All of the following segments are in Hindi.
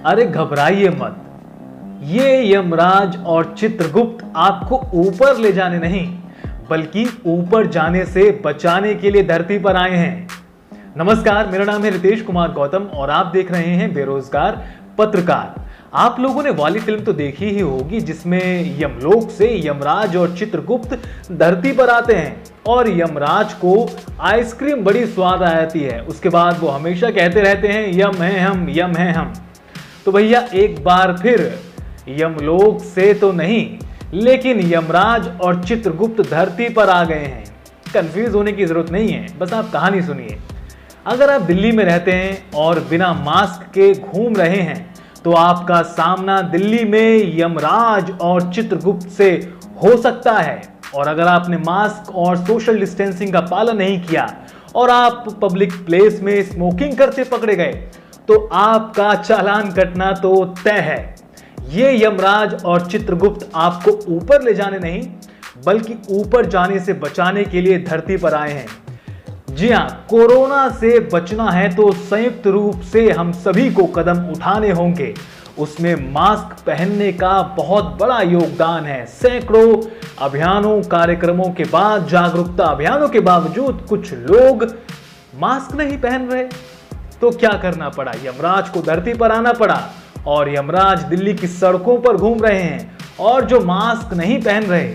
अरे घबराइए मत, ये यमराज और चित्रगुप्त आपको ऊपर ले जाने नहीं बल्कि ऊपर जाने से बचाने के लिए धरती पर आए हैं। नमस्कार, मेरा नाम है रितेश कुमार गौतम और आप देख रहे हैं बेरोजगार पत्रकार। आप लोगों ने वाली फिल्म तो देखी ही होगी जिसमें यमलोक से यमराज और चित्रगुप्त धरती पर आते हैं और यमराज को आइसक्रीम बड़ी स्वाद आती है। उसके बाद वो हमेशा कहते रहते हैं यम है हम, यम है हम। तो भैया एक बार फिर यमलोक से तो नहीं लेकिन यमराज और चित्रगुप्त धरती पर आ गए हैं। कंफ्यूज होने की जरूरत नहीं है, बस आप कहानी सुनिए। अगर आप दिल्ली में रहते हैं और बिना मास्क के घूम रहे हैं तो आपका सामना दिल्ली में यमराज और चित्रगुप्त से हो सकता है। और अगर आपने मास्क और सोशल डिस्टेंसिंग का पालन नहीं किया और आप पब्लिक प्लेस में स्मोकिंग करते पकड़े गए तो आपका चालान कटना तो तय है। ये यमराज और चित्रगुप्त आपको ऊपर ले जाने नहीं बल्कि ऊपर जाने से बचाने के लिए धरती पर आए हैं। जी हां, कोरोना से बचना है तो संयुक्त रूप से हम सभी को कदम उठाने होंगे। उसमें मास्क पहनने का बहुत बड़ा योगदान है। सैकड़ों अभियानों कार्यक्रमों के बाद, जागरूकता अभियानों के बावजूद कुछ लोग मास्क नहीं पहन रहे। तो क्या करना पड़ा? यमराज को धरती पर आना पड़ा और यमराज दिल्ली की सड़कों पर घूम रहे हैं और जो मास्क नहीं पहन रहे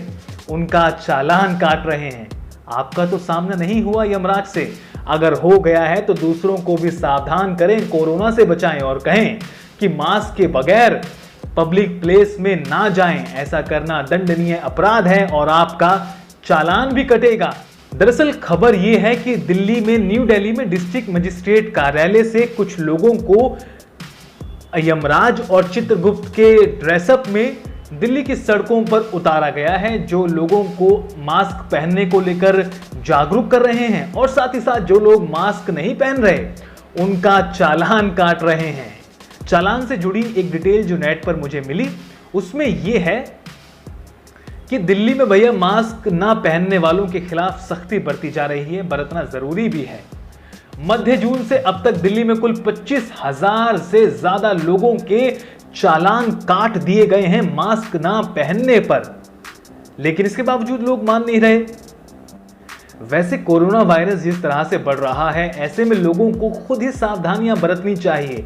उनका चालान काट रहे हैं। आपका तो सामना नहीं हुआ यमराज से, अगर हो गया है तो दूसरों को भी सावधान करें, कोरोना से बचाएं और कहें कि मास्क के बगैर पब्लिक प्लेस में ना जाएं। ऐसा करना दंडनीय अपराध है और आपका चालान भी कटेगा। दरअसल खबर यह है कि दिल्ली में, न्यू दिल्ली में डिस्ट्रिक्ट मजिस्ट्रेट कार्यालय से कुछ लोगों को यमराज और चित्रगुप्त के ड्रेसअप में दिल्ली की सड़कों पर उतारा गया है, जो लोगों को मास्क पहनने को लेकर जागरूक कर रहे हैं और साथ ही साथ जो लोग मास्क नहीं पहन रहे उनका चालान काट रहे हैं। चालान से जुड़ी एक डिटेल जो नेट पर मुझे मिली उसमें यह है कि दिल्ली में भैया मास्क ना पहनने वालों के खिलाफ सख्ती बरती जा रही है, बरतना जरूरी भी है। मध्य जून से अब तक दिल्ली में कुल 25,000 से ज्यादा लोगों के चालान काट दिए गए हैं मास्क ना पहनने पर, लेकिन इसके बावजूद लोग मान नहीं रहे। वैसे कोरोना वायरस जिस तरह से बढ़ रहा है ऐसे में लोगों को खुद ही सावधानियां बरतनी चाहिए।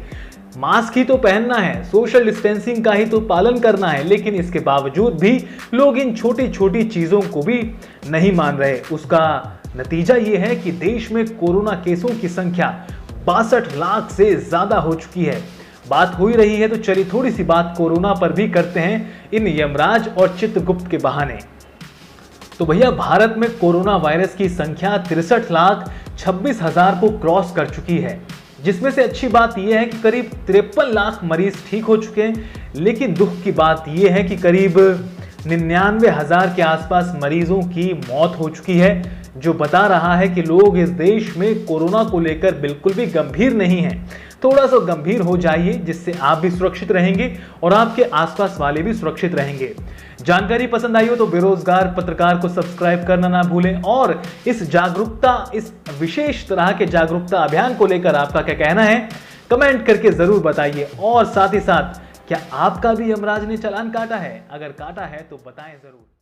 मास्क ही तो पहनना है, सोशल डिस्टेंसिंग का ही तो पालन करना है, लेकिन इसके बावजूद भी लोग इन छोटी छोटी चीजों को भी नहीं मान रहे। उसका नतीजा यह है कि देश में कोरोना केसों की संख्या 62 लाख से ज्यादा हो चुकी है। बात हो ही रही है तो चलिए थोड़ी सी बात कोरोना पर भी करते हैं इन यमराज और चित्रगुप्त के बहाने। तो भैया भारत में कोरोना वायरस की संख्या 63,26,000 को क्रॉस कर चुकी है, जिसमें से अच्छी बात यह है कि करीब 53 लाख मरीज ठीक हो चुके हैं। लेकिन दुख की बात यह है कि करीब 99,000 के आसपास मरीजों की मौत हो चुकी है, जो बता रहा है कि लोग इस देश में कोरोना को लेकर बिल्कुल भी गंभीर नहीं हैं। थोड़ा सा गंभीर हो जाइए, जिससे आप भी सुरक्षित रहेंगे और आपके आसपास वाले भी सुरक्षित रहेंगे। जानकारी पसंद आई हो तो बेरोजगार पत्रकार को सब्सक्राइब करना ना भूलें और इस विशेष तरह के जागरूकता अभियान को लेकर आपका क्या कहना है कमेंट करके जरूर बताइए। और साथ ही साथ क्या आपका भी यमराज ने चालान काटा है? अगर काटा है तो बताएं जरूर।